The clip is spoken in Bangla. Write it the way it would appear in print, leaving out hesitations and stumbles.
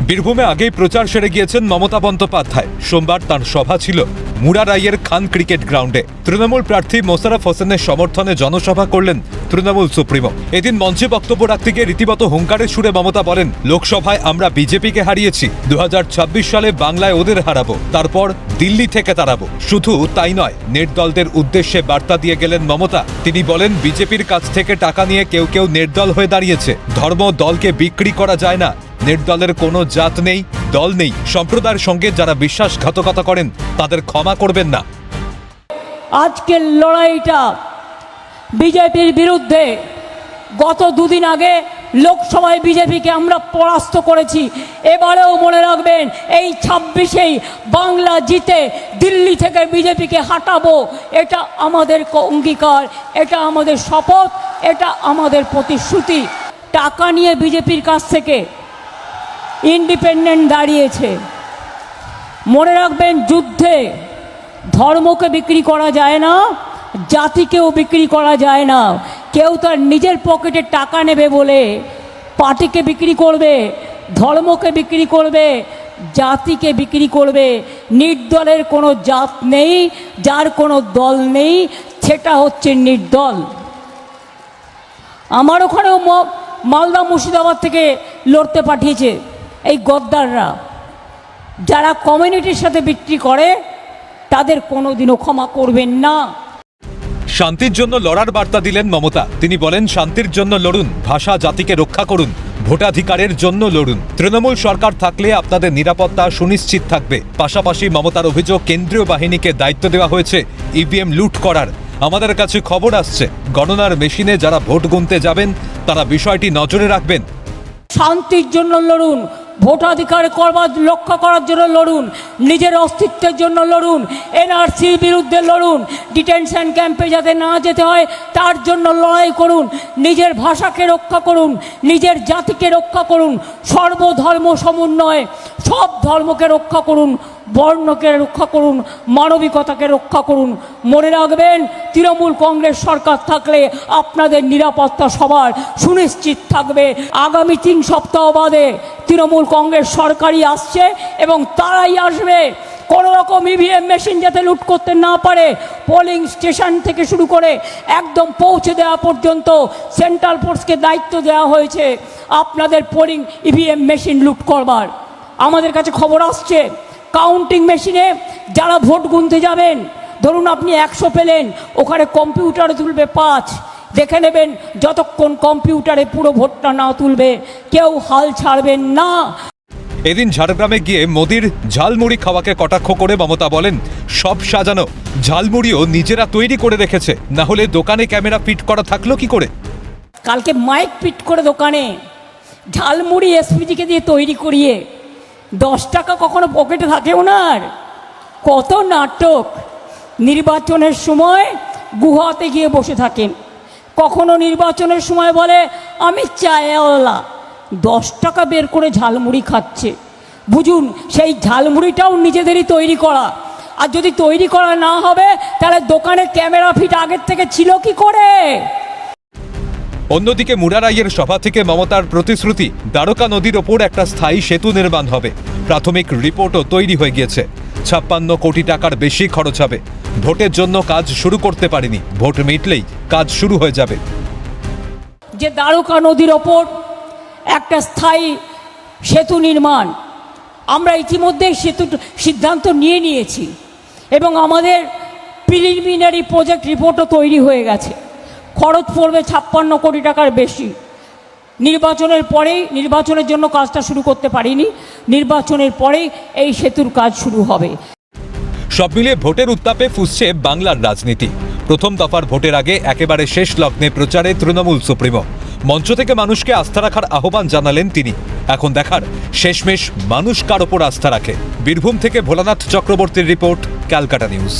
বীরভূমে আগেই প্রচার সেরে গিয়েছেন মমতা বন্দ্যোপাধ্যায়। সোমবার তার সভা ছিল মুরারাইয়ের খান ক্রিকেট গ্রাউন্ডে। তৃণমূল প্রার্থী মোশাররফ হোসেনের সমর্থনে জনসভা করলেন তৃণমূল সুপ্রিমো। এদিন মঞ্চে বক্তব্য রাখতে গিয়ে রীতিমতো হুঙ্কারের সুরে মমতা বলেন, লোকসভায় আমরা বিজেপিকে হারিয়েছি, 2026 সালে বাংলায় ওদের হারাবো, তারপর দিল্লি থেকে তাড়াবো। শুধু তাই নয়, নির্দলদের উদ্দেশ্যে বার্তা দিয়ে গেলেন মমতা। তিনি বলেন, বিজেপির কাছ থেকে টাকা নিয়ে কেউ কেউ নির্দল হয়ে দাঁড়িয়েছে। ধর্ম দলকে বিক্রি করা যায় না। নির্দলের কোনো জাত নেই, দল নেই। সম্প্রদায়ের সঙ্গে যারা বিশ্বাসঘাতকতা করেন তাদের ক্ষমা করবেন না। আজকের লড়াইটা বিজেপির বিরুদ্ধে। গত দুদিন আগে লোকসভায় বিজেপিকে আমরা পরাস্ত করেছি। এবারেও মনে রাখবেন, এই 26-এই বাংলা জিতে দিল্লি থেকে বিজেপিকে হাঁটাবো। এটা আমাদের অঙ্গীকার, এটা আমাদের শপথ, এটা আমাদের প্রতিশ্রুতি। টাকা নিয়ে বিজেপির কাছ থেকে ইন্ডিপেন্ডেন্ট দাঁড়িয়েছে। মনে রাখবেন, যুদ্ধে ধর্মকে বিক্রি করা যায় না, জাতিকেও বিক্রি করা যায় না। কেউ তার নিজের পকেটে টাকা নেবে বলে পার্টিকে বিক্রি করবে, ধর্মকে বিক্রি করবে, জাতিকে বিক্রি করবে। নির্দলের কোনো জাত নেই, যার কোনো দল নেই, সেটা হচ্ছে নির্দল। আমার ওখানেও মালদা মুর্শিদাবাদ থেকে লড়তে পাঠিয়েছে এই গদ্দাররা। যারা কমিউনিটির সাথে বিক্রি করে তাদের কোনোদিনও ক্ষমা করবেন না। শান্তির জন্য লড়ার বার্তা দিলেন মমতা। তিনি বলেন, শান্তির জন্য লড়ুন, ভাষা জাতিকে রক্ষা করুন, ভোটাধিকারের জন্য লড়ুন। তৃণমূল সরকার থাকলে আপনাদের নিরাপত্তা সুনিশ্চিত থাকবে। পাশাপাশি মমতার অভিযোগ, কেন্দ্রীয় বাহিনীকে দায়িত্ব দেওয়া হয়েছে ইভিএম লুট করার। আমাদের কাছে খবর আসছে, গণনার মেশিনে যারা ভোট গুনতে যাবেন তারা বিষয়টি নজরে রাখবেন। শান্তির জন্য লড়ুন, ভোটাধিকার রক্ষা করার জন্য লড়ুন, নিজের অস্তিত্বের জন্য লড়ুন, এনআরসির বিরুদ্ধে লড়ুন, ডিটেনশন ক্যাম্পে যাতে না যেতে হয় তার জন্য লড়াই করুন, নিজের ভাষাকে রক্ষা করুন, নিজের জাতিকে রক্ষা করুন, সর্বধর্ম সমন্বয়ে সব ধর্মকে রক্ষা করুন, বর্ণকে রক্ষা করুন, মানবিকতাকে রক্ষা করুন। মনে রাখবেন, তৃণমূল কংগ্রেস সরকার থাকলে আপনাদের নিরাপত্তা সবার সুনিশ্চিত থাকবে। আগামী 3 সপ্তাহ বাদে তৃণমূল কংগ্রেস সরকারই আসছে এবং তারাই আসবে। কোনো রকম ইভিএম মেশিন যাতে লুট করতে না পারে, পোলিং স্টেশন থেকে শুরু করে একদম পৌঁছে দেওয়া পর্যন্ত সেন্ট্রাল ফোর্সকে দায়িত্ব দেওয়া হয়েছে আপনাদের পোলিং ইভিএম মেশিন লুট করবার। আমাদের কাছে খবর আসছে, কাউন্টিং মেশিনে যারা ভোট গুনতে যাবেন, ধরুন আপনি 100 পেলেন, ওখানে কম্পিউটারে তুলবে 5। দেখে নেবেন, যতক্ষণ কম্পিউটারে পুরো ভোটটা না তুলবে কেউ হাল ছাড়বেন না। এদিন ঝাড়গ্রামে গিয়ে মোদির ঝালমুড়ি খাওয়াকে কটাক্ষ করে মমতা বলেন, সব সাজানো, ঝালমুড়িও নিজেরা তৈরি করে রেখেছে, না হলে দোকানে ক্যামেরা ফিট করা থাকলো কি করে? কালকে মাইক ফিট করে দোকানে ঝালমুড়ি এসপিজিকে দিয়ে তৈরি করিয়ে 10 টাকা কখনো পকেটে থাকে ওনার? কত নাটক! নির্বাচনের সময় গুহাতে গিয়ে বসে থাকেন, কখনো নির্বাচনের সময় বলে আমি চায়ওয়ালা, 10 টাকা বের করে ঝালমুড়ি খাচ্ছে। বুঝুন, সেই ঝালমুড়িটাও নিজেদেরই তৈরি করা। আর যদি তৈরি করা না হবে তাহলে দোকানে ক্যামেরা ফিট আগের থেকে ছিল কি করে? অন্যদিকে মুরারাইয়ের সভা থেকে মমতার প্রতিশ্রুতি, দ্বারকা নদীর ওপর একটা স্থায়ী সেতু নির্মাণ হবে। প্রাথমিক রিপোর্টও তৈরি হয়ে গিয়েছে। 56 কোটি টাকার বেশি খরচ হবে। ভোটের জন্য কাজ শুরু করতে পারিনি, ভোট মিটলেই কাজ শুরু হয়ে যাবে। যে দ্বারকা নদীর ওপর একটা স্থায়ী সেতু নির্মাণ, আমরা ইতিমধ্যেই সিদ্ধান্ত নিয়ে নিয়েছি এবং আমাদের প্রিলিমিনারি প্রজেক্ট রিপোর্টও তৈরি হয়ে গেছে। খরচ পড়বে 56 কোটি টাকার বেশি। নির্বাচনের পরেই, নির্বাচনের জন্য কাজটা শুরু করতে পারিনি, নির্বাচনের পরেই এই সেতুর কাজ শুরু হবে। সব মিলিয়ে ভোটের উত্তাপে ফুঁসছে বাংলার রাজনীতি। প্রথম দফার ভোটের আগে একেবারে শেষ লগ্নে প্রচারে তৃণমূল সুপ্রিমো। মঞ্চ থেকে মানুষকে আস্থা রাখার আহ্বান জানালেন তিনি। এখন দেখার, শেষমেশ মানুষ কার ওপর আস্থা রাখে। বীরভূম থেকে ভোলানাথ চক্রবর্তীর রিপোর্ট, ক্যালকাটা নিউজ।